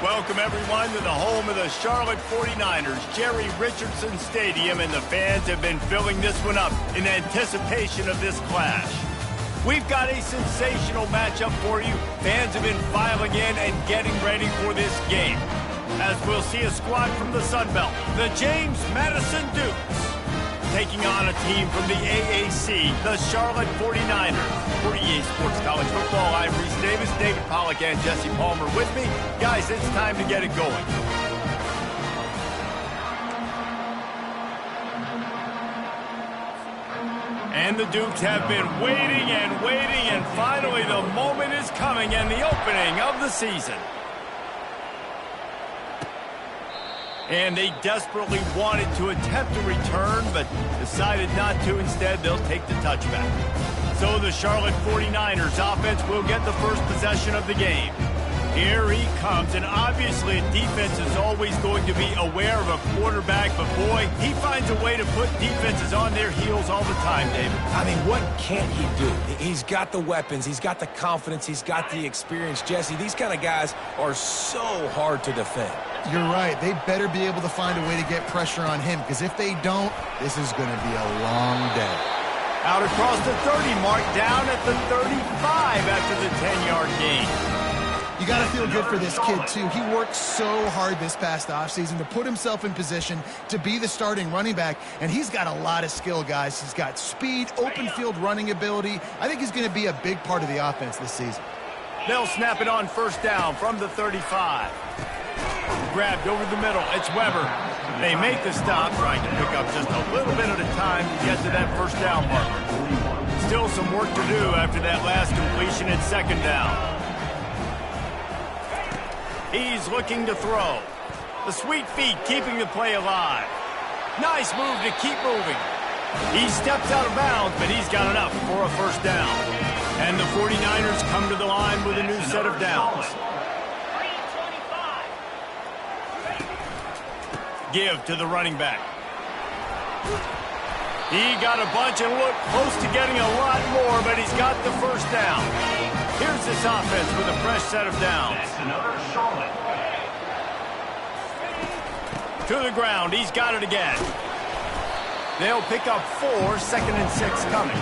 Welcome, everyone, to the home of the Charlotte 49ers, Jerry Richardson Stadium, and the fans have been filling this one up in anticipation of this clash. We've got a sensational matchup for you. Fans have been filing in and getting ready for this game. As we'll see a squad from the Sun Belt, the James Madison Dukes, taking on a team from the AAC, the Charlotte 49ers. For EA Sports College Football, I'm Reese Davis, David Pollack, and Jesse Palmer with me. Guys, it's time to get it going. And the Dukes have been waiting, and finally the moment is coming and the opening of the season. And they desperately wanted to attempt a return, but decided not to. Instead, they'll take the touchback. So the Charlotte 49ers offense will get the first possession of the game. Here he comes, and obviously a defense is always going to be aware of a quarterback, but boy, he finds a way to put defenses on their heels all the time, David. I mean, what can't he do? He's got the weapons, he's got the confidence, he's got the experience. Jesse, these kind of guys are so hard to defend. You're right. They better be able to find a way to get pressure on him, because if they don't, this is going to be a long day. Out across the 30 mark, down at the 35 after the 10-yard gain. You got to feel good for this kid, too. He worked so hard this past offseason to put himself in position to be the starting running back, and he's got a lot of skill, guys. He's got speed, open field running ability. I think he's going to be a big part of the offense this season. They'll snap it on first down from the 35. Grabbed over the middle. It's Weber. They make the stop, trying to pick up just a little bit at a time to get to that first down marker. Still some work to do after that last completion at second down. He's looking to throw. The sweet feet keeping the play alive. Nice move to keep moving. He steps out of bounds, but he's got enough for a first down. And the 49ers come to the line with a new set of downs. Give to the running back. He got a bunch and looked close to getting a lot more, but he's got the first down. Here's this offense with a fresh set of downs. To the ground. He's got it again. They'll pick up 4, second and 6 coming.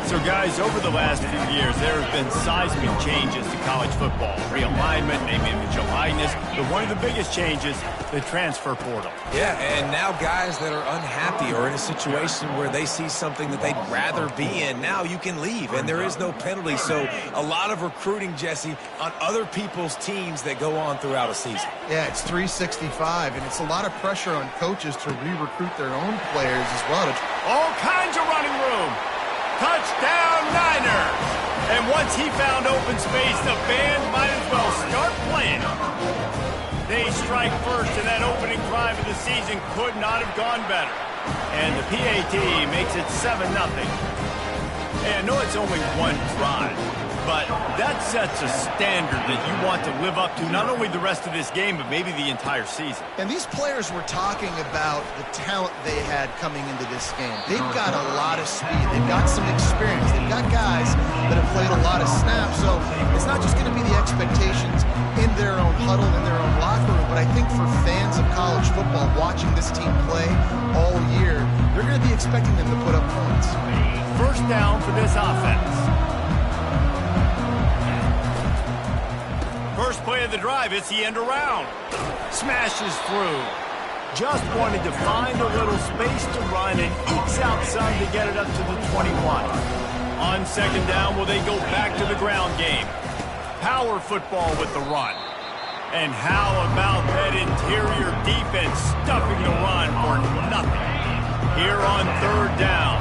So, guys, over the last few years, there have been seismic changes to college football. Realignment, name, image, likeness. But one of the biggest changes, the transfer portal. Yeah, and now guys that are unhappy or in a situation where they see something that they'd rather be in, now you can leave, and there is no penalty. So a lot of recruiting, Jesse, on other people's teams that go on throughout a season. Yeah, it's 365, and it's a lot of pressure on coaches to re-recruit their own players as well. All kinds of running room. Touchdown, Niners! And once he found open space, the band might as well start playing. They strike first, and that opening drive of the season could not have gone better. And the PAT makes it 7-0. And I know it's only one drive, but that sets a standard that you want to live up to, not only the rest of this game, but maybe the entire season. And these players were talking about the talent they had coming into this game. They've got a lot of speed. They've got some experience. They've got guys that have played a lot of snaps. So it's not just going to be the expectations in their own huddle, in their own locker room, but I think for fans of college football watching this team play all year, they're going to be expecting them to put up points. First down for this offense. First play of the drive, it's the end around. Smashes through. Just wanted to find a little space to run and ekes out some to get it up to the 21. On second down, will they go back to the ground game? Power football with the run. And how about that interior defense stuffing the run for nothing? Here on third down.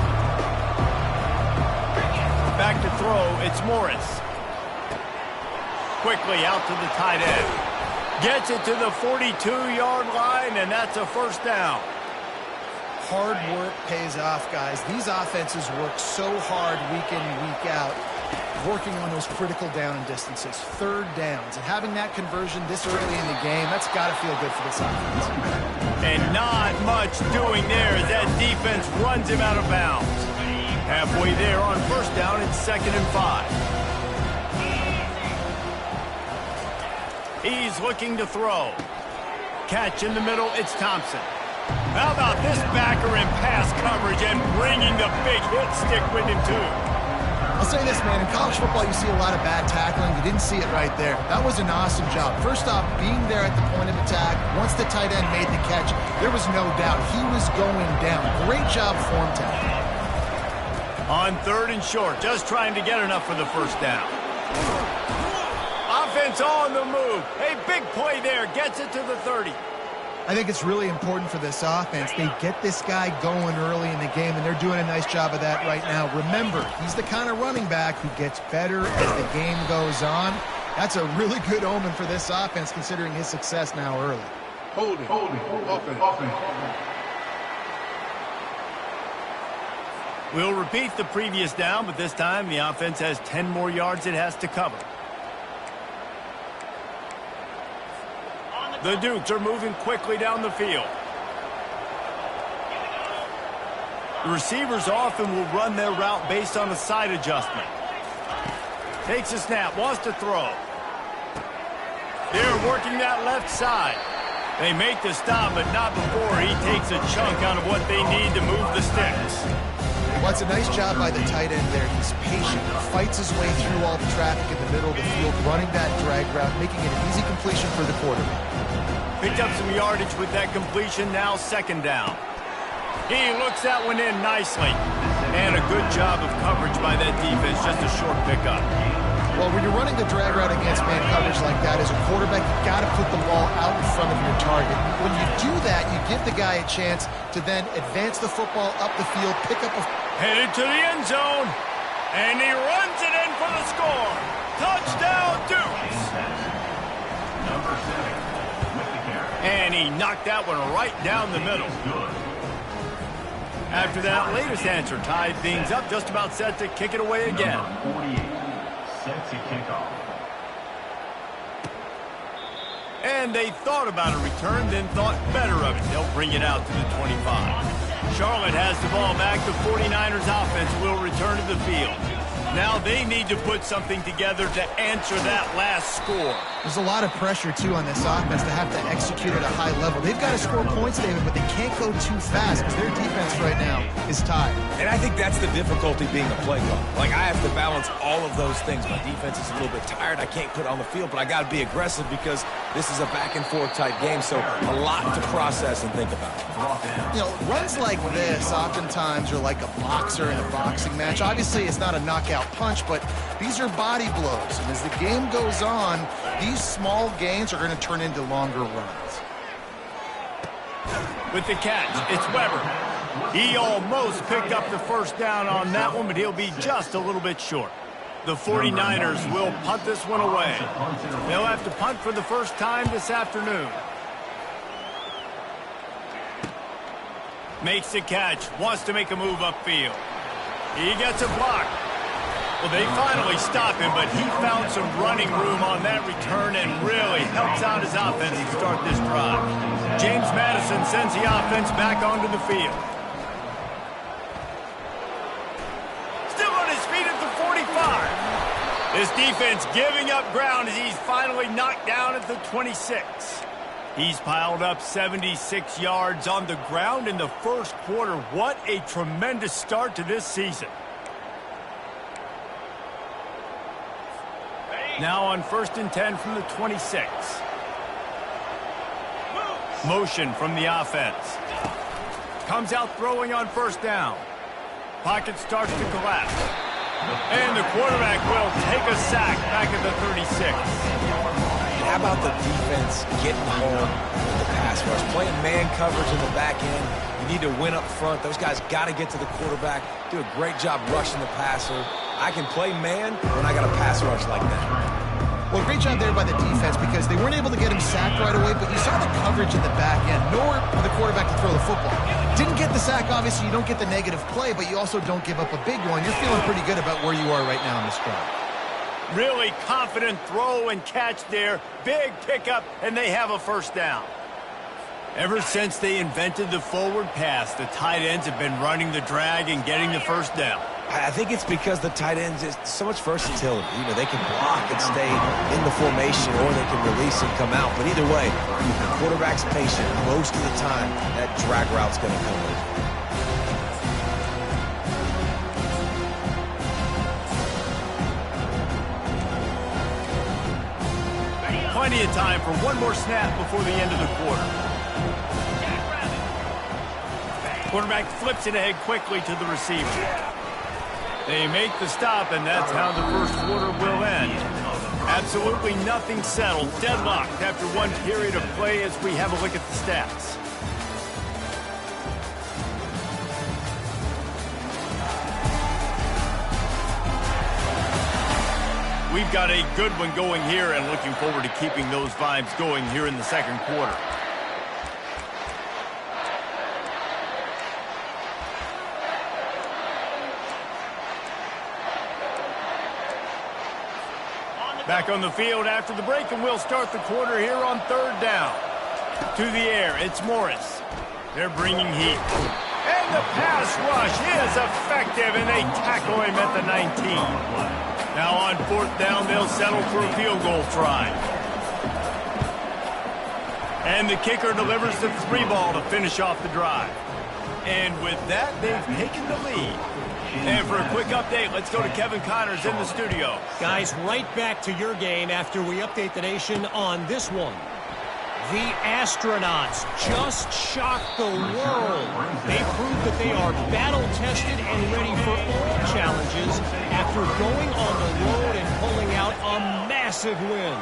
Back to throw, it's Morris. Quickly out to the tight end. Gets it to the 42-yard line, and that's a first down. Hard work pays off, guys. These offenses work so hard week in and week out, working on those critical down and distances, third downs. And having that conversion this early in the game, that's got to feel good for this offense. And not much doing there as that defense runs him out of bounds. Halfway there on first down, it's 2nd and 5. He's looking to throw. Catch in the middle, it's Thompson. How about this backer in pass coverage and bringing the big hit stick with him, too? I'll say this, man. In college football, you see a lot of bad tackling. You didn't see it right there. That was an awesome job. First off, being there at the point of attack. Once the tight end made the catch, there was no doubt he was going down. Great job form tackling. On 3rd and short, just trying to get enough for the first down. Offense on the move. A big play there. Gets it to the 30. I think it's really important for this offense. They get this guy going early in the game, and they're doing a nice job of that right now. Remember, he's the kind of running back who gets better as the game goes on. That's a really good omen for this offense, considering his success now early. Holding, offense. We'll repeat the previous down, but this time the offense has 10 more yards it has to cover. The Dukes are moving quickly down the field. The receivers often will run their route based on a side adjustment. Takes a snap, wants to throw. They're working that left side. They make the stop, but not before he takes a chunk out of what they need to move the sticks. Well, it's a nice job by the tight end there. He's patient. He fights his way through all the traffic in the middle of the field, running that drag route, making it an easy completion for the quarterback. Picked up some yardage with that completion, now 2nd down. He looks that one in nicely. And a good job of coverage by that defense, just a short pickup. Well, when you're running the drag route against man coverage like that, as a quarterback, you got to put the ball out in front of your target. When you do that, you give the guy a chance to then advance the football up the field, pick up a... Headed to the end zone, and he runs it in for the score. Touchdown, Dukes! And he knocked that one right down the middle. After that latest answer tied things up, just about set to kick it away again. Set to kick off. And they thought about a return, then thought better of it. They'll bring it out to the 25. Charlotte has the ball back. The 49ers offense will return to the field. Now they need to put something together to answer that last score. There's a lot of pressure, too, on this offense to have to execute at a high level. They've got to score points, David, but they can't go too fast because their defense right now is tied. And I think that's the difficulty being a play caller. Like, I have to balance all of those things. My defense is a little bit tired. I can't put it on the field, but I got to be aggressive because this is a back-and-forth type game, so a lot to process and think about. You know, runs like this oftentimes are like a boxer in a boxing match. Obviously, it's not a knockout punch, but these are body blows. And as the game goes on, these small gains are going to turn into longer runs. With the catch, it's Weber. He almost picked up the first down on that one, but he'll be just a little bit short. The 49ers will punt this one away. They'll have to punt for the first time this afternoon. Makes the catch, wants to make a move upfield. He gets a block. Well, they finally stop him, but he found some running room on that return and really helps out his offense to start this drive. James Madison sends the offense back onto the field. Still on his feet at the 45. This defense giving up ground as he's finally knocked down at the 26. He's piled up 76 yards on the ground in the first quarter. What a tremendous start to this season. Now on 1st and 10 from the 26. Motion from the offense. Comes out throwing on 1st down. Pocket starts to collapse. And the quarterback will take a sack back at the 36. How about the defense getting home with the pass rush? Playing man coverage in the back end. You need to win up front. Those guys got to get to the quarterback. Do a great job rushing the passer. I can play man when I got a pass rush like that. Well, great job there by the defense because they weren't able to get him sacked right away, but you saw the coverage in the back end, nor for the quarterback to throw the football. Didn't get the sack, obviously. You don't get the negative play, but you also don't give up a big one. You're feeling pretty good about where you are right now in this drive. Really confident throw and catch there. Big pickup, and they have a 1st down. Ever since they invented the forward pass, the tight ends have been running the drag and getting the 1st down. I think it's because the tight ends is so much versatility. You know, they can block and stay in the formation, or they can release and come out. But either way, if the quarterback's patient, most of the time, that drag route's going to come in. Plenty of time for one more snap before the end of the quarter. Quarterback flips it ahead quickly to the receiver. They make the stop, and that's how the first quarter will end. Absolutely nothing settled. Deadlocked after one period of play as we have a look at the stats. We've got a good one going here, and looking forward to keeping those vibes going here in the second quarter. Back on the field after the break, and we'll start the quarter here on third down. To the air, it's Morris. They're bringing heat. And the pass rush is effective, and they tackle him at the 19. Now on fourth down, they'll settle for a field goal try. And the kicker delivers the 3-ball to finish off the drive. And with that, they've taken the lead. And for a quick update, let's go to Kevin Connors in the studio. Guys, right back to your game after we update the nation on this one. The astronauts just shocked the world. They proved that they are battle-tested and ready for all challenges after going on the road and pulling out a massive win.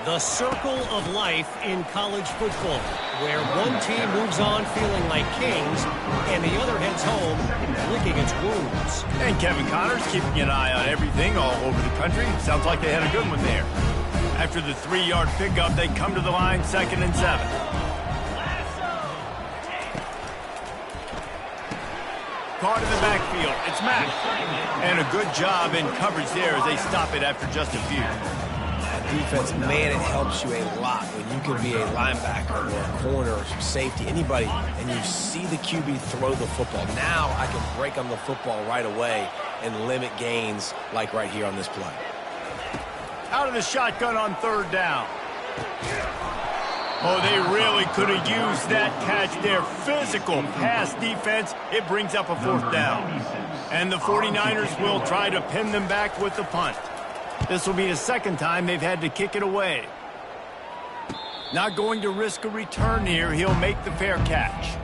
The circle of life in college football, where one team moves on feeling like kings and the other heads home licking its wounds. And Kevin Connors keeping an eye on everything all over the country. Sounds like they had a good one there. After the 3-yard pickup, they come to the line 2nd and 7. Caught in the backfield. It's Mack. And a good job in coverage there as they stop it after just a few. Defense, man, it helps you a lot when you can be a linebacker or a corner or some safety, anybody, and you see the QB throw the football. Now I can break on the football right away and limit gains like right here on this play. Out of the shotgun on third down. Oh, they really could have used that catch there. Physical pass defense. It brings up a 4th down. And the 49ers will try to pin them back with the punt. This will be the second time they've had to kick it away. Not going to risk a return here. He'll make the fair catch.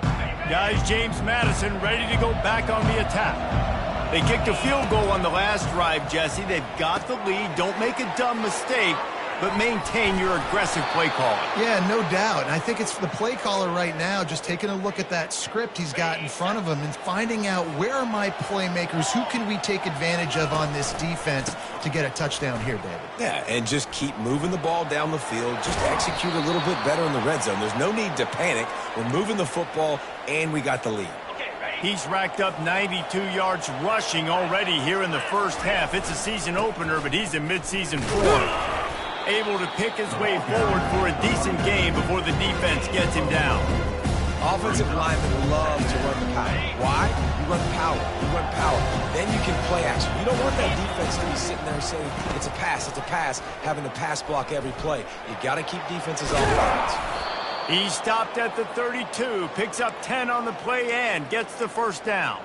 Guys, James Madison ready to go back on the attack. They kicked a field goal on the last drive, Jesse. They've got the lead. Don't make a dumb mistake, but maintain your aggressive play calling. Yeah, no doubt. And I think it's the play caller right now just taking a look at that script he's got in front of him and finding out where are my playmakers, who can we take advantage of on this defense to get a touchdown here, David. Yeah, and just keep moving the ball down the field. Just execute a little bit better in the red zone. There's no need to panic. We're moving the football, and we got the lead. He's racked up 92 yards rushing already here in the first half. It's a season opener, but he's in midseason form. Able to pick his way forward for a decent game before the defense gets him down. Offensive linemen love to run the power. Why? You run power. You run power. Then you can play action. You don't want that defense to be sitting there saying, it's a pass, having to pass block every play. You got to keep defenses off balance. He stopped at the 32, picks up 10 on the play and gets the first down.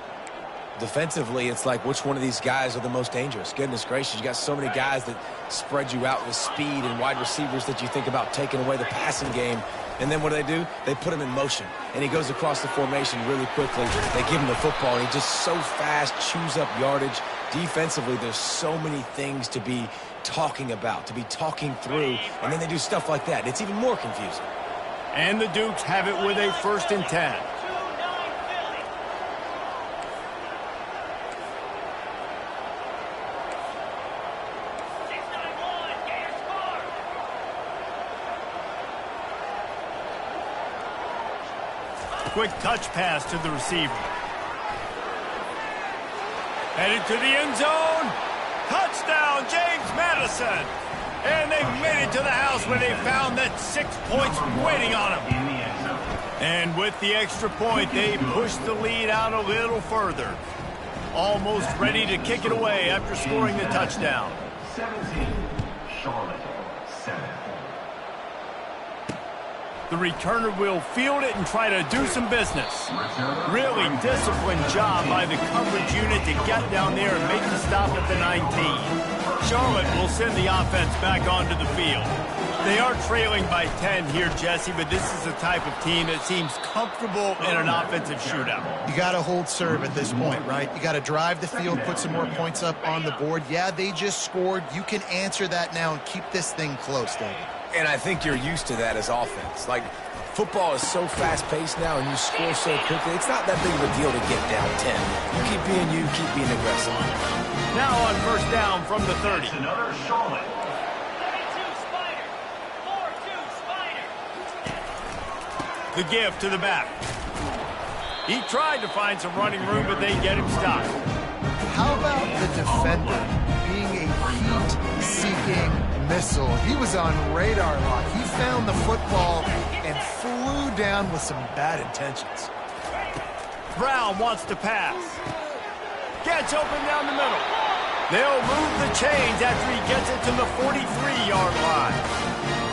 Defensively, it's like which one of these guys are the most dangerous. Goodness gracious, you got so many guys that spread you out with speed and wide receivers that you think about taking away the passing game. And then what do? They put him in motion, and he goes across the formation really quickly. They give him the football, and he just so fast chews up yardage. Defensively, there's so many things to be talking about, to be talking through, and then they do stuff like that. It's even more confusing. And the Dukes have it with a 1st and 10. Quick touch pass to the receiver. Headed to the end zone. Touchdown, James Madison. And they made it to the house when they found that 6 points waiting on them. And with the extra point, they pushed the lead out a little further. almost ready to kick it away after scoring the touchdown. 17, Charlotte, 7. The returner will field it and try to do some business. Really disciplined job by the coverage unit to get down there and make the stop at the 19. Charlotte will send the offense back onto the field. They are trailing by 10 here, Jesse, but this is the type of team that seems comfortable in an offensive shootout. You got to hold serve at this point, right? You got to drive the field, put some more points up on the board. Yeah, they just scored. You can answer that now and keep this thing close, David. And I think you're used to that as offense. Like, football is so fast-paced now and you score so quickly, it's not that big of a deal to get down 10. You keep being you, keep being aggressive. Now on first down from the 30. It's another Charlotte. 32 Spider. 4-2 Spider. The give to the back. He tried to find some running room, but they get him stopped. How about the defender being a heat-seeking missile? He was on radar lock. He found the football and flew down with some bad intentions. Brown wants to pass. Gets open down the middle. They'll move the chains after he gets it to the 43-yard line.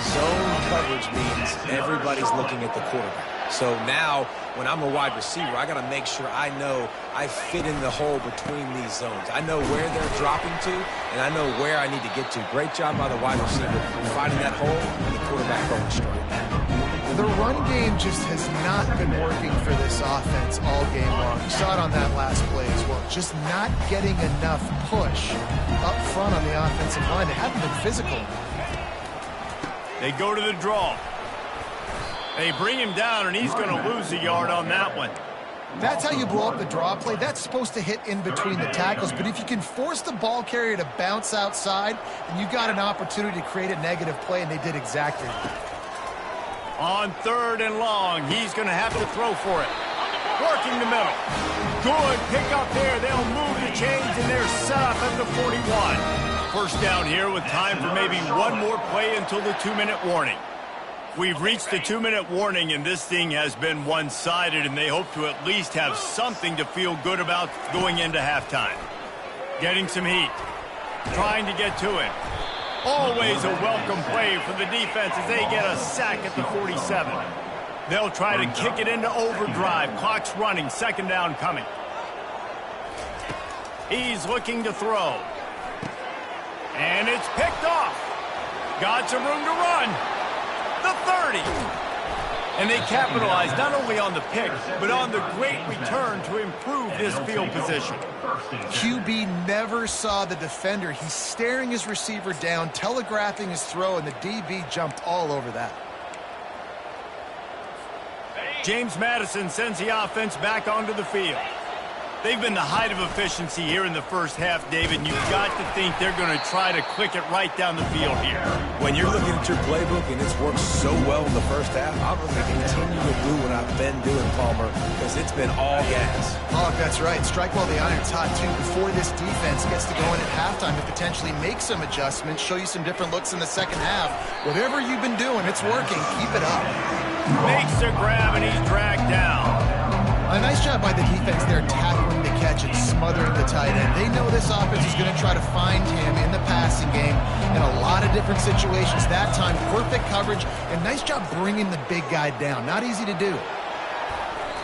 Zone coverage means everybody's looking at the quarterback. So now, when I'm a wide receiver, I got to make sure I know I fit in the hole between these zones. I know where they're dropping to, and I know where I need to get to. Great job by the wide receiver finding that hole and the quarterback going straight. The run game just has not been working for this offense all game long. You saw it on that last play as well. Just not getting enough push up front on the offensive line. They haven't been physical. They go to the draw. They bring him down, and he's going to lose a yard on that one. That's how you blow up the draw play. That's supposed to hit in between the tackles. But if you can force the ball carrier to bounce outside, then you got an opportunity to create a negative play, and they did exactly that. On third and long, he's going to have to throw for it. Working the middle. Good pick up there. They'll move the chains, and they're set up at the 41. First down here with time for maybe one more play until the 2-minute warning. We've reached the 2-minute warning, and this thing has been one-sided, and they hope to at least have something to feel good about going into halftime. Getting some heat. Trying to get to it. Always a welcome play for the defense as they get a sack at the 47. They'll try to kick it into overdrive. Clock's running. Second down coming. He's looking to throw. And it's picked off. Got some room to run. The 30. And they capitalize not only on the pick, but on the great return to improve this field position. QB never saw the defender. He's staring his receiver down, telegraphing his throw, and the DB jumped all over that. James Madison sends the offense back onto the field. They've been the height of efficiency here in the first half, David. You've got to think they're going to try to click it right down the field here. When you're looking at your playbook and it's worked so well in the first half, I'm going to continue to do what I've been doing, Palmer, because it's been all gas. Oh, that's right. Strike while the iron's hot, too, before this defense gets to go in at halftime and potentially make some adjustments, show you some different looks in the second half. Whatever you've been doing, it's working. Keep it up. Makes a grab, and he's dragged down. A nice job by the defense there, tackling the catch and smothering the tight end. They know this offense is going to try to find him in the passing game in a lot of different situations. That time, perfect coverage, and nice job bringing the big guy down. Not easy to do.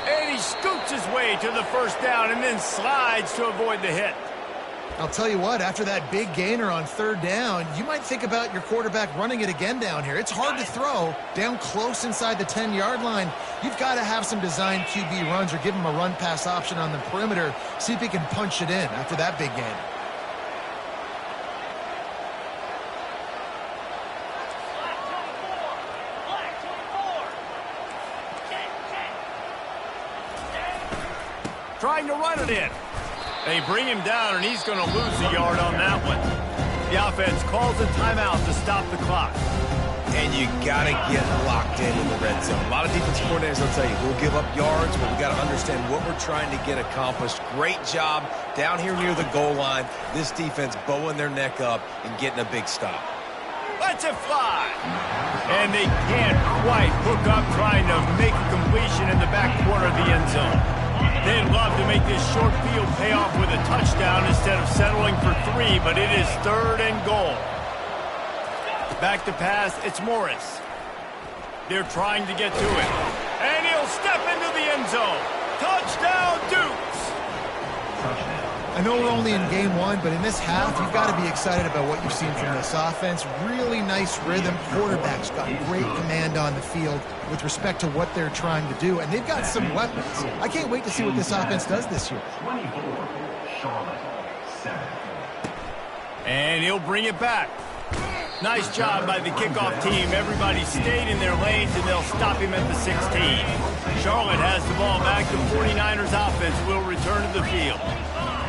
And he scoots his way to the first down and then slides to avoid the hit. I'll tell you what, after that big gainer on third down, you might think about your quarterback running it again down here. It's hard to throw down close inside the 10-yard line. You've got to have some design QB runs or give him a run-pass option on the perimeter. See if he can punch it in after that big gainer. Trying to run it in. They bring him down, and he's going to lose a yard on that one. The offense calls a timeout to stop the clock. And you got to get locked in the red zone. A lot of defensive coordinators will tell you, we'll give up yards, but we got to understand what we're trying to get accomplished. Great job down here near the goal line. This defense bowing their neck up and getting a big stop. Lets it fly. And they can't quite hook up trying to make a completion in the back corner of the end zone. They'd love to make this short field pay off with a but it is 3rd and goal. Back to pass, it's Morris. They're trying to get to it. And he'll step into the end zone. Touchdown, Dukes! I know we're only in game 1, but in this half, you've got to be excited about what you've seen from this offense. Really nice rhythm. Quarterback's got great command on the field with respect to what they're trying to do, and they've got some weapons. I can't wait to see what this offense does this year. 24, Charlotte, 7. And he'll bring it back. Nice job by the kickoff team. Everybody stayed in their lanes, and they'll stop him at the 16. Charlotte has the ball back. The 49ers offense will return to the field.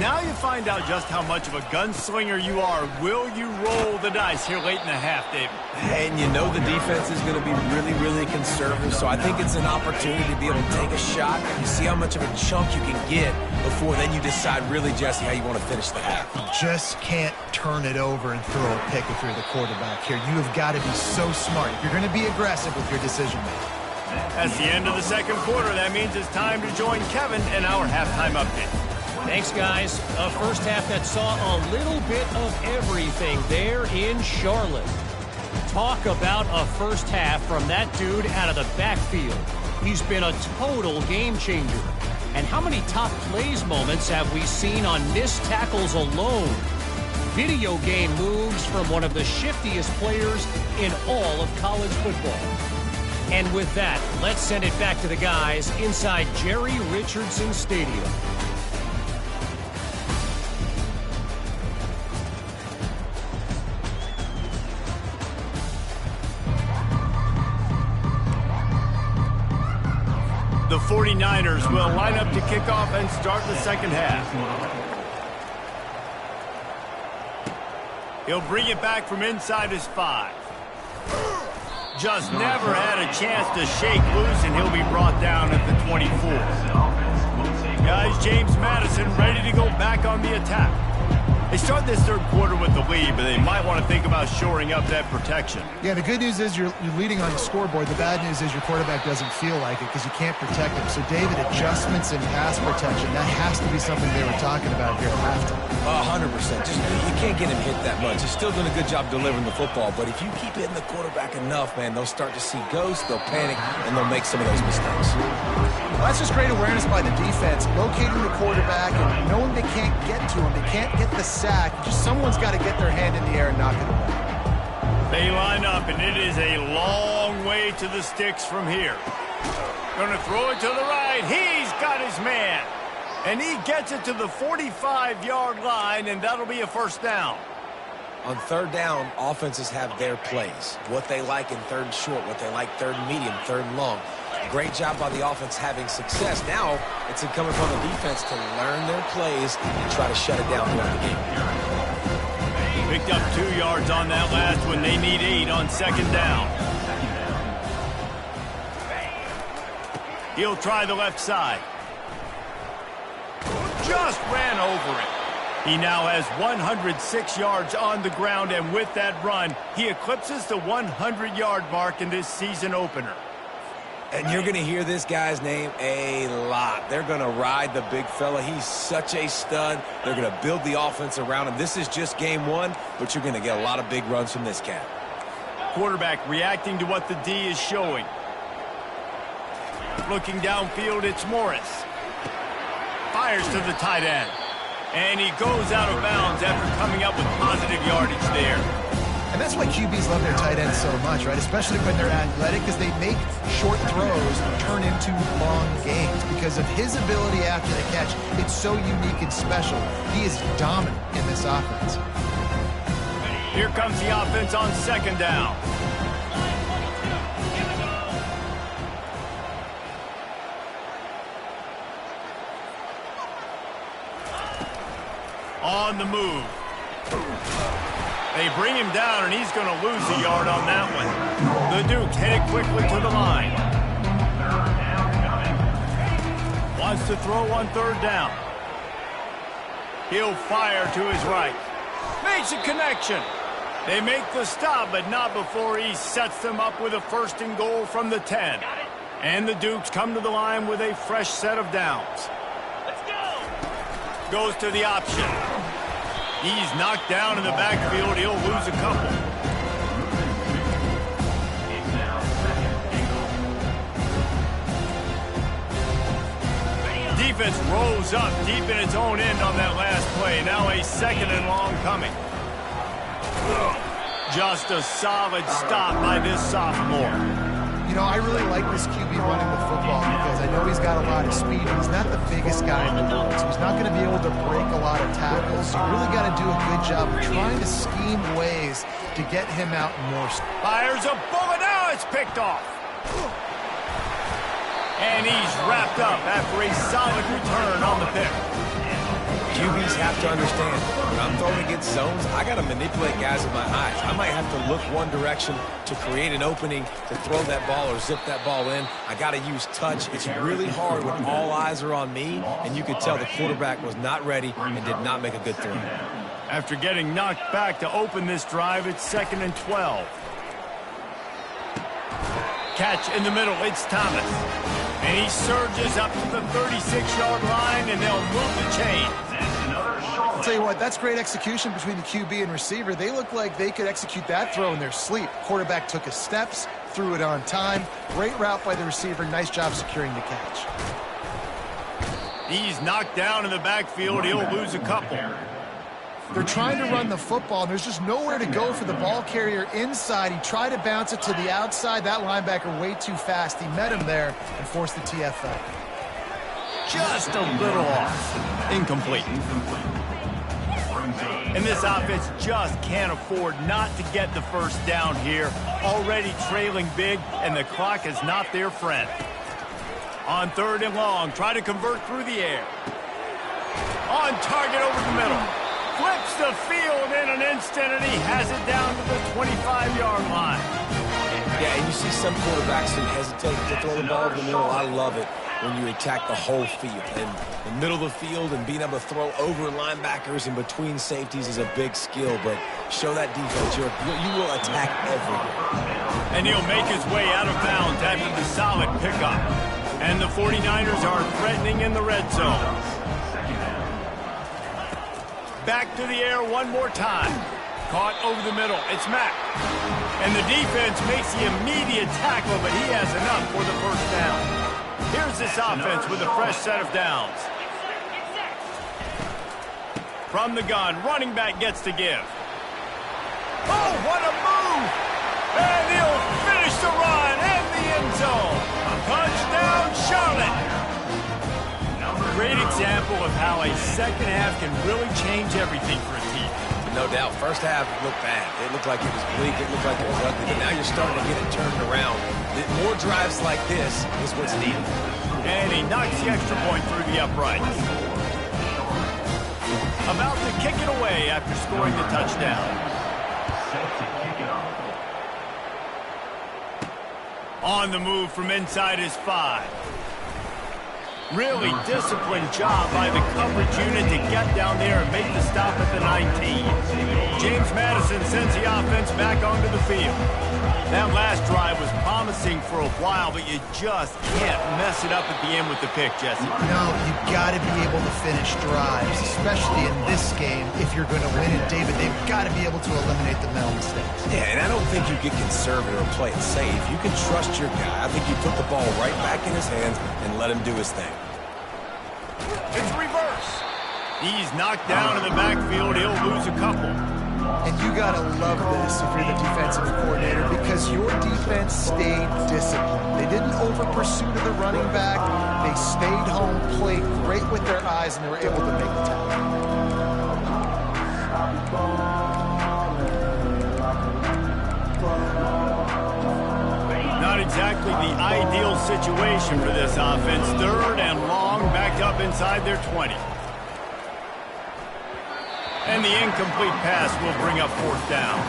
Now you find out just how much of a gunslinger you are. Will you roll the dice here late in the half, David? And you know the defense is going to be really, really conservative, so I think it's an opportunity to be able to take a shot. You see how much of a chunk you can get before then you decide really, Jesse, how you want to finish the half. You just can't turn it over and throw a pick if you're the quarterback here. You have got to be so smart if you're going to be aggressive with your decision-making. That's the end of the second quarter. That means it's time to join Kevin in our halftime update. Thanks, guys. A first half that saw a little bit of everything there in Charlotte. Talk about a first half from that dude out of the backfield. He's been a total game changer. And how many top plays moments have we seen on missed tackles alone? Video game moves from one of the shiftiest players in all of college football. And with that, let's send it back to the guys inside Jerry Richardson Stadium. The 49ers will line up to kick off and start the second half. He'll bring it back from inside his 5. Just never had a chance to shake loose, and he'll be brought down at the 24. Guys, James Madison ready to go back on the attack. They start this third quarter with the lead, but they might want to think about shoring up that protection. Yeah, the good news is you're leading on the scoreboard. The bad news is your quarterback doesn't feel like it because you can't protect him. So, David, adjustments in pass protection, that has to be something they were talking about here at halftime. 100%. Just you can't get him hit that much. He's still doing a good job delivering the football, but if you keep hitting the quarterback enough, man, they'll start to see ghosts, they'll panic, and they'll make some of those mistakes. Well, that's just great awareness by the defense, locating the quarterback and knowing they can't get to him. They can't get the sack. Just someone's got to get their hand in the air and knock it away. They line up, and it is a long way to the sticks from here. Going to throw it to the right. He's got his man. And he gets it to the 45-yard line, and that'll be a first down. On third down, offenses have their plays. What they like in third and short, what they like third and medium, third and long. Great job by the offense having success. Now it's incumbent upon the defense to learn their plays and try to shut it down throughout the game. Picked up 2 yards on that last one. They need 8 on second down. He'll try the left side. Just ran over it. He now has 106 yards on the ground, and with that run, he eclipses the 100-yard mark in this season opener. And you're going to hear this guy's name a lot. They're going to ride the big fella. He's such a stud. They're going to build the offense around him. This is just game 1, but you're going to get a lot of big runs from this cat. Quarterback reacting to what the D is showing. Looking downfield, it's Morris. Fires to the tight end. And he goes out of bounds after coming up with positive yardage there. And that's why QBs love their tight ends so much, right? Especially when they're athletic, because they make short throws turn into long gains. Because of his ability after the catch, it's so unique and special. He is dominant in this offense. Here comes the offense on second down. On the move. They bring him down, and he's going to lose a yard on that one. The Dukes headed quickly to the line. Wants to throw on third down. He'll fire to his right. Makes a connection. They make the stop, but not before he sets them up with a first and goal from the 10. And the Dukes come to the line with a fresh set of downs. Let's go. Goes to the option. He's knocked down in the backfield. He'll lose a couple. Defense rolls up deep in its own end on that last play. Now a 2nd and long coming. Just a solid stop by this sophomore. You know, I really like this QB running the football because I know he's got a lot of speed. He's not the biggest guy in the world, so he's not going to be able to break a lot of tackles. You really got to do a good job of trying to scheme ways to get him out more. Fires a bullet. Now it's picked off. And he's wrapped up after a solid return on the pick. QBs have to understand, when I'm throwing against zones, I got to manipulate guys with my eyes. I might have to look one direction to create an opening to throw that ball or zip that ball in. I got to use touch. It's really hard when all eyes are on me, and you could tell the quarterback was not ready and did not make a good throw. After getting knocked back to open this drive, it's 2nd and 12. Catch in the middle, it's Thomas. And he surges up to the 36-yard line, and they'll move the chain. I'll tell you what, that's great execution between the QB and receiver. They look like they could execute that throw in their sleep. Quarterback took his steps, threw it on time. Great route by the receiver. Nice job securing the catch. He's knocked down in the backfield. He'll lose a couple. They're trying to run the football, and there's just nowhere to go for the ball carrier inside. He tried to bounce it to the outside. That linebacker way too fast. He met him there and forced the TFL. Just a little off. Incomplete. And this offense just can't afford not to get the first down here. Already trailing big, and the clock is not their friend. On 3rd and long, try to convert through the air. On target over the middle. Flips the field in an instant, and he has it down to the 25-yard line. Yeah, and you see some quarterbacks who hesitate to throw the ball over the middle. I love it when you attack the whole field. And the middle of the field and being able to throw over linebackers and between safeties is a big skill, but show that defense. You will attack everywhere. And he'll make his way out of bounds after the solid pickup. And the 49ers are threatening in the red zone. Back to the air one more time. Caught over the middle. It's Mack. And the defense makes the immediate tackle, but he has enough for the first down. Here's this offense with a fresh set of downs. From the gun, running back gets to give. Oh, what a move! And he'll finish the run and the end zone. Touchdown, Charlotte! Great example of how a second half can really change everything for a team. No doubt. First half looked bad. It looked like it was bleak. It looked like it was ugly. But now you're starting to get it turned around. More drives like this is what's needed. And he knocks the extra point through the uprights. About to kick it away after scoring the touchdown. On the move from inside his 5. Really disciplined job by the coverage unit to get down there and make the stop at the 19. James Madison sends the offense back onto the field. That last drive was promising for a while, but you just can't mess it up at the end with the pick, Jesse. No, you've got to be able to finish drives, especially in this game. If you're going to win it, David, they've got to be able to eliminate the mental mistakes. Yeah, and I don't think you get conservative or play it safe. You can trust your guy. I think you put the ball right back in his hands and let him do his thing. It's reverse. He's knocked down in the backfield. He'll lose a couple. And you got to love this if you're the defensive coordinator because your defense stayed disciplined. They didn't over-pursue to the running back. They stayed home, played great with their eyes, and they were able to make the tackle. Not exactly the ideal situation for this offense. 3rd and long, back up inside their 20. And the incomplete pass will bring up 4th down.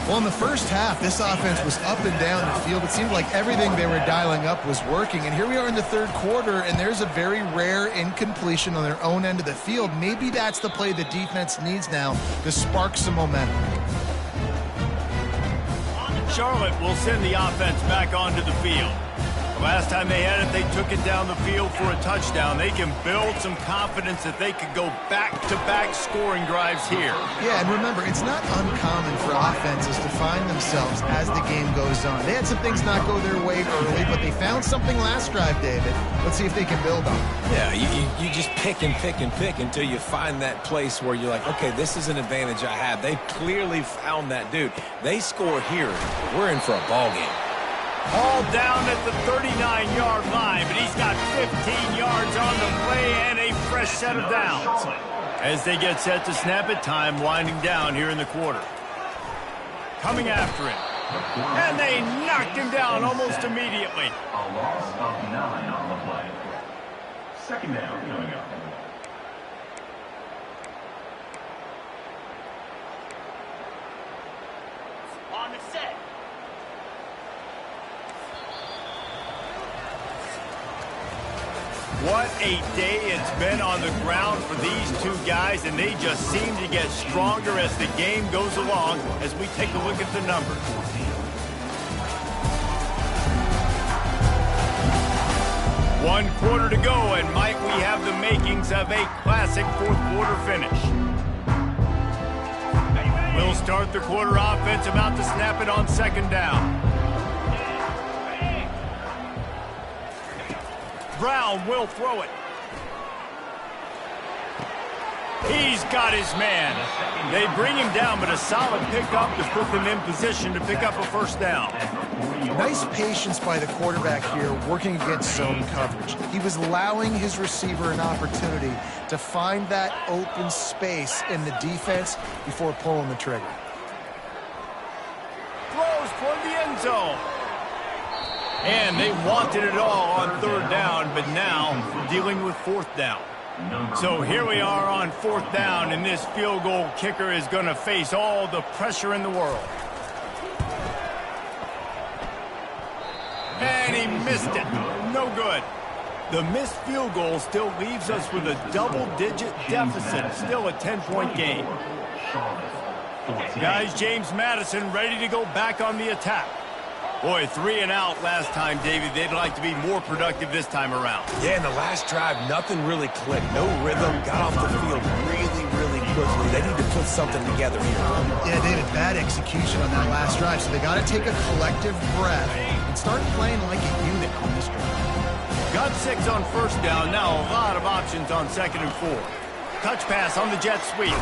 Well, in the first half, this offense was up and down the field. It seemed like everything they were dialing up was working. And here we are in the 3rd quarter, and there's a very rare incompletion on their own end of the field. Maybe that's the play the defense needs now to spark some momentum. Charlotte will send the offense back onto the field. Last time they had it, they took it down the field for a touchdown. They can build some confidence that they could go back-to-back scoring drives here. Yeah, and remember, it's not uncommon for offenses to find themselves as the game goes on. They had some things not go their way early, but they found something last drive, David. Let's see if they can build on it. Yeah, you just pick and pick and pick until you find that place where you're like, okay, this is an advantage I have. They clearly found that dude. They score here. We're in for a ball game. All down at the 39-yard line, but he's got 15 yards on the play and a fresh set of downs. As they get set to snap it, time winding down here in the quarter. Coming after him. And they knocked him down almost immediately. A loss of 9 on the play. Second down coming up. On the set. What a day it's been on the ground for these two guys, and they just seem to get stronger as the game goes along as we take a look at the numbers. One quarter to go, and might we have the makings of a classic fourth quarter finish. We'll start the quarter offense, about to snap it on second down. Brown will throw it. He's got his man. They bring him down, but a solid pickup to put them in position to pick up a first down. Nice patience by the quarterback here, working against zone coverage. He was allowing his receiver an opportunity to find that open space in the defense before pulling the trigger. Throws toward the end zone. And they wanted it all on third down, but now dealing with fourth down. So here we are on fourth down, and this field goal kicker is going to face all the pressure in the world. And he missed it. No good. The missed field goal still leaves us with a double-digit deficit, still a 10-point game. Guys, James Madison ready to go back on the attack. Boy, 3 and out last time, David. They'd like to be more productive this time around. Yeah, in the last drive, nothing really clicked. No rhythm. Got off the field really, really quickly. They need to put something together here. Yeah, David, bad execution on that last drive, so they got to take a collective breath and start playing like a unit on this drive. Got 6 on first down. Now a lot of options on second and 4. Touch pass on the jet sweep.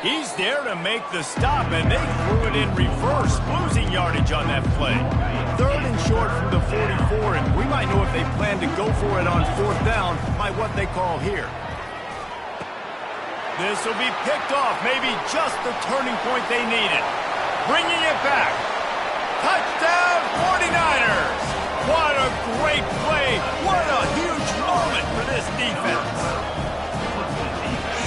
He's there to make the stop, and they threw it in reverse, losing yardage on that play. Third and short from the 44, and we might know if they plan to go for it on fourth down by what they call here. This will be picked off, maybe just the turning point they needed. Bringing it back. Touchdown, 49ers! What a great play. What a huge moment for this defense.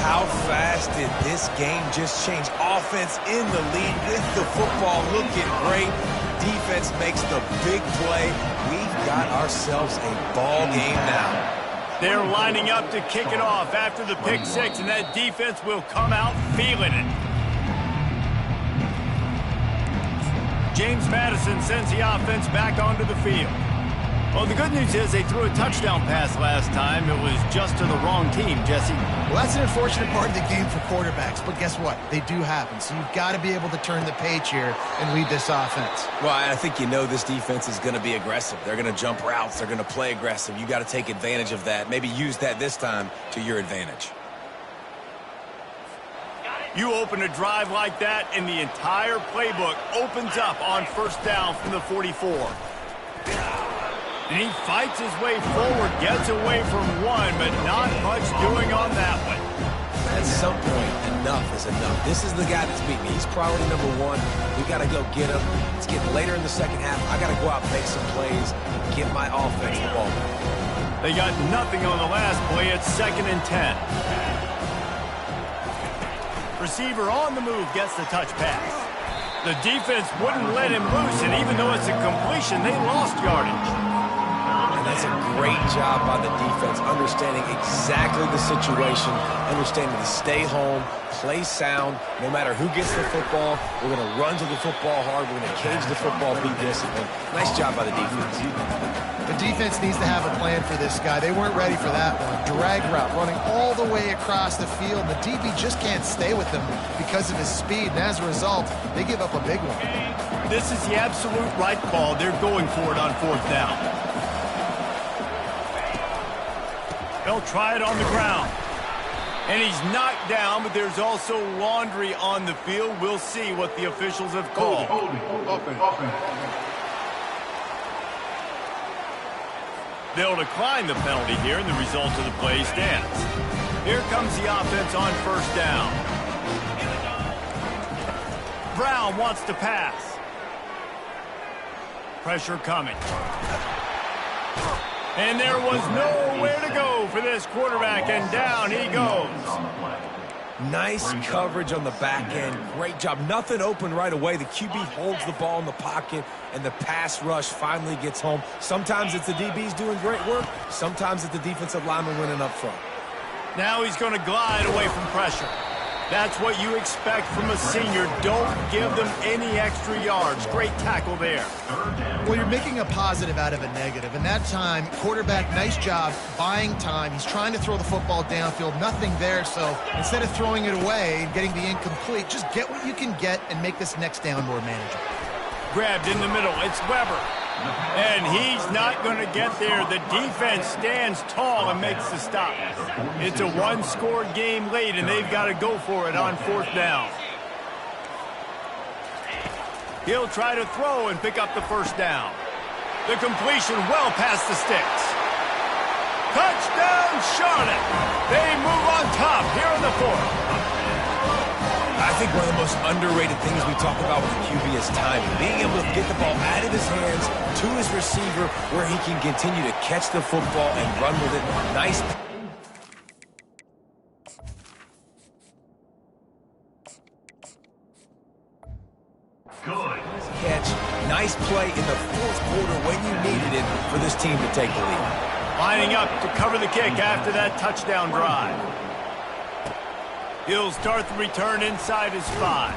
How fast did this game just change? Offense in the lead with the football looking great. Defense makes the big play. We've got ourselves a ball game now. They're lining up to kick it off after the pick 6, and that defense will come out feeling it. James Madison sends the offense back onto the field. Well, the good news is they threw a touchdown pass last time. It was just to the wrong team, Jesse. Well, that's an unfortunate part of the game for quarterbacks, but guess what? They do happen, so you've got to be able to turn the page here and lead this offense. Well, I think you know this defense is going to be aggressive. They're going to jump routes. They're going to play aggressive. You got to take advantage of that. Maybe use that this time to your advantage. You open a drive like that, and the entire playbook opens up on first down from the 44. And he fights his way forward, gets away from one, but not much doing on that one. At some point, enough is enough. This is the guy that's beating me. He's priority number 1. We got to go get him. It's getting later in the second half. I got to go out and make some plays and get my offense the ball back. They got nothing on the last play. It's 2nd and 10. Receiver on the move gets the touch pass. The defense wouldn't let him loose, and even though it's a completion, they lost yardage. And That's a great job by the defense, understanding exactly the situation, understanding to stay home, play sound. No matter who gets the football, we're going to run to the football hard. We're going to cage the football, be disciplined. Nice job by the defense. The defense needs to have a plan for this guy. They weren't ready for that one. Drag route, running all the way across the field. The DB just can't stay with him because of his speed, and as a result, they give up a big one. This is the absolute right call. They're going for it on 4th down. They'll try it on the ground. And he's knocked down, but there's also laundry on the field. We'll see what the officials have called. They'll decline the penalty here, and the result of the play stands. Here comes the offense on 1st down. Brown wants to pass. Pressure coming. And there was nowhere to go for this quarterback, and down he goes. Nice coverage on the back end. Great job. Nothing open right away. The QB holds the ball in the pocket, and the pass rush finally gets home. Sometimes it's the DBs doing great work. Sometimes it's the defensive lineman winning up front. Now he's going to glide away from pressure. That's what you expect from a senior. Don't give them any extra yards. Great tackle there. Well, you're making a positive out of a negative. And that time, quarterback, nice job buying time. He's trying to throw the football downfield. Nothing there. So instead of throwing it away and getting the incomplete, just get what you can get and make this next down more manageable. Grabbed in the middle. It's Weber. And he's not going to get there. The defense stands tall and makes the stop. It's a one-score game late, and they've got to go for it on 4th down. He'll try to throw and pick up the 1st down. The completion well past the sticks. Touchdown, Charlotte. They move on top here in the 4th. I think one of the most underrated things we talk about with the QB is timing. Being able to get the ball out of his hands to his receiver where he can continue to catch the football and run with it. Nice. Good. Catch. Nice play in the 4th quarter when you needed it for this team to take the lead. Lining up to cover the kick after that touchdown drive. He'll start the return inside his 5.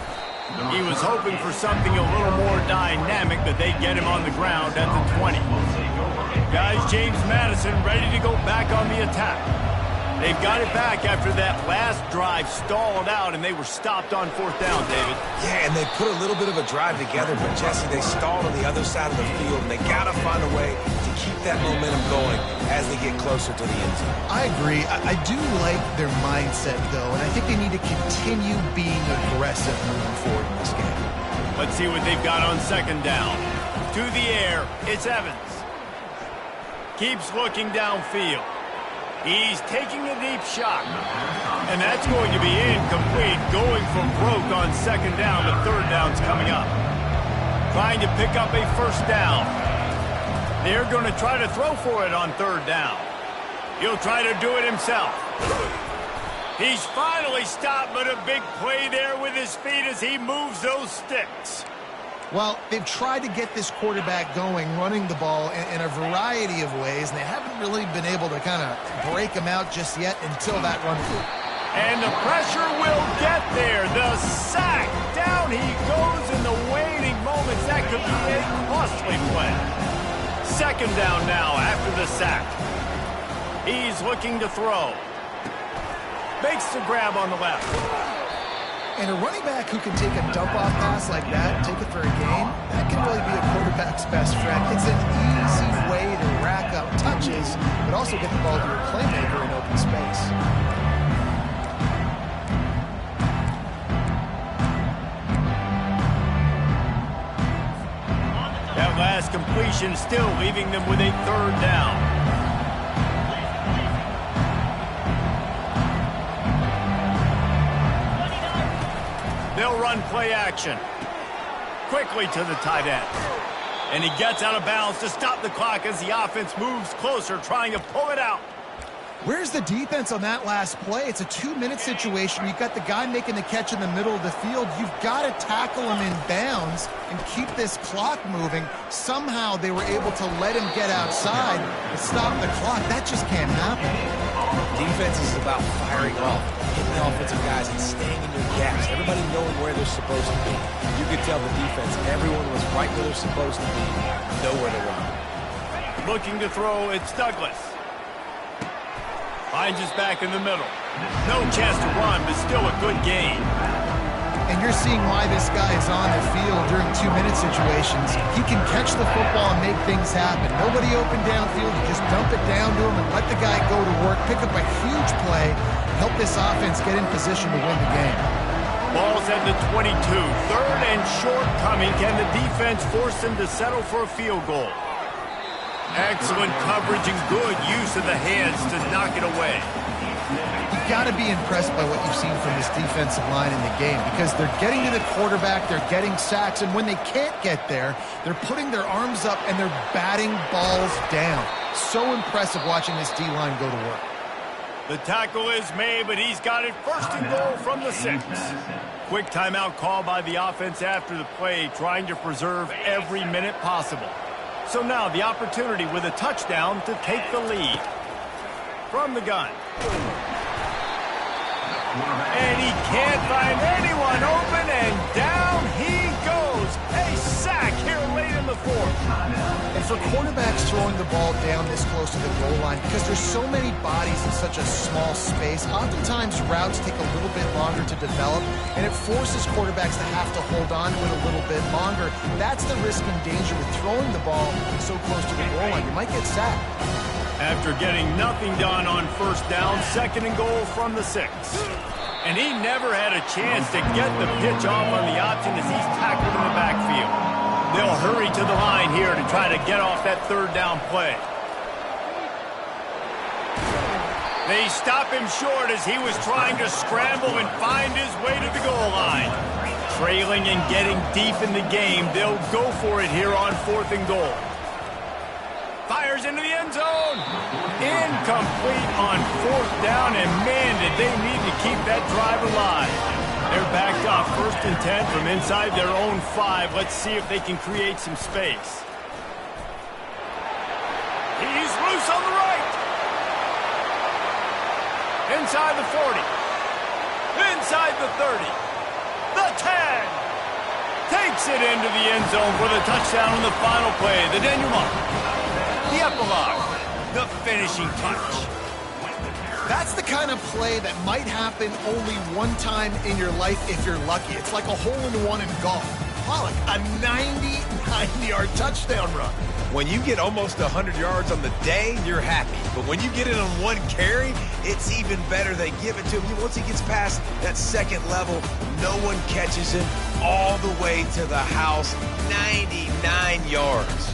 He was hoping for something a little more dynamic, but they get him on the ground at the 20. Guys, James Madison ready to go back on the attack. They've got it back after that last drive stalled out, and they were stopped on 4th down, David. Yeah, and they put a little bit of a drive together, but Jesse, they stalled on the other side of the field, and they got to find a way to keep that momentum going as they get closer to the end zone. I agree. I do like their mindset, though, and I think they need to continue being aggressive moving forward in this game. Let's see what they've got on 2nd down. To the air, it's Evans. Keeps looking downfield. He's taking a deep shot. And that's going to be incomplete, going for broke on 2nd down. The 3rd down's coming up. Trying to pick up a 1st down. They're going to try to throw for it on 3rd down. He'll try to do it himself. He's finally stopped, but a big play there with his feet as he moves those sticks. Well, they've tried to get this quarterback going, running the ball in a variety of ways, and they haven't really been able to kind of break him out just yet until that run through. And the pressure will get there. The sack. Down he goes in the waning moments. That could be a costly play. 2nd down now after the sack. He's looking to throw. Makes the grab on the left. And a running back who can take a dump-off pass like that and take it for a gain, that can really be a quarterback's best friend. It's an easy way to rack up touches, but also get the ball to your playmaker in open space. That last completion still leaving them with a 3rd down. They'll run play action. Quickly to the tight end. And he gets out of bounds to stop the clock as the offense moves closer, trying to pull it out. Where's the defense on that last play? It's a 2-minute situation. You've got the guy making the catch in the middle of the field. You've got to tackle him in bounds and keep this clock moving. Somehow they were able to let him get outside and stop the clock. That just can't happen. Defense is about firing off, hitting the offensive guys and staying in your gaps. Everybody knowing where they're supposed to be. You could tell the defense, everyone was right where they're supposed to be, nowhere to run. Looking to throw, it's Douglas. Finds his back in the middle. No chance to run, but still a good gain. And you're seeing why this guy is on the field during 2-minute situations. He can catch the football and make things happen. Nobody open downfield. You just dump it down to him and let the guy go to work, pick up a huge play, help this offense get in position to win the game. Ball's at the 22. 3rd and short coming. Can the defense force him to settle for a field goal? Excellent coverage and good use of the hands to knock it away. You've got to be impressed by what you've seen from this defensive line in the game because they're getting to the quarterback, they're getting sacks, and when they can't get there, they're putting their arms up and they're batting balls down. So impressive watching this D-line go to work. The tackle is made, but he's got it 1st and goal from the 6. Quick timeout call by the offense after the play, trying to preserve every minute possible. So now the opportunity with a touchdown to take the lead. From the gun. And he can't find anyone open, and down he goes. A sack here late in the 4th. And for quarterbacks throwing the ball down this close to the goal line, because there's so many bodies in such a small space, oftentimes routes take a little bit longer to develop, and it forces quarterbacks to have to hold on to it a little bit longer. That's the risk and danger with throwing the ball so close to the goal line. You might get sacked. After getting nothing done on 1st down, 2nd and goal from the 6. And he never had a chance to get the pitch off on the option as he's tackled in the backfield. They'll hurry to the line here to try to get off that 3rd down play. They stop him short as he was trying to scramble and find his way to the goal line. Trailing and getting deep in the game, they'll go for it here on 4th and goal. Fires into the end zone. Incomplete on 4th down, and man, did they need to keep that drive alive. They're backed up 1st and 10 from inside their own 5. Let's see if they can create some space. He's loose on the right. Inside the 40. Inside the 30. The 10. Takes it into the end zone for the touchdown on the final play. The denouement. The epilogue, the finishing touch. That's the kind of play that might happen only one time in your life if you're lucky. It's like a hole-in-one in golf. Pollock, a 99-yard touchdown run. When you get almost 100 yards on the day, you're happy. But when you get it on one carry, it's even better. They give it to him. Once he gets past that 2nd level, no one catches him all the way to the house. 99 yards.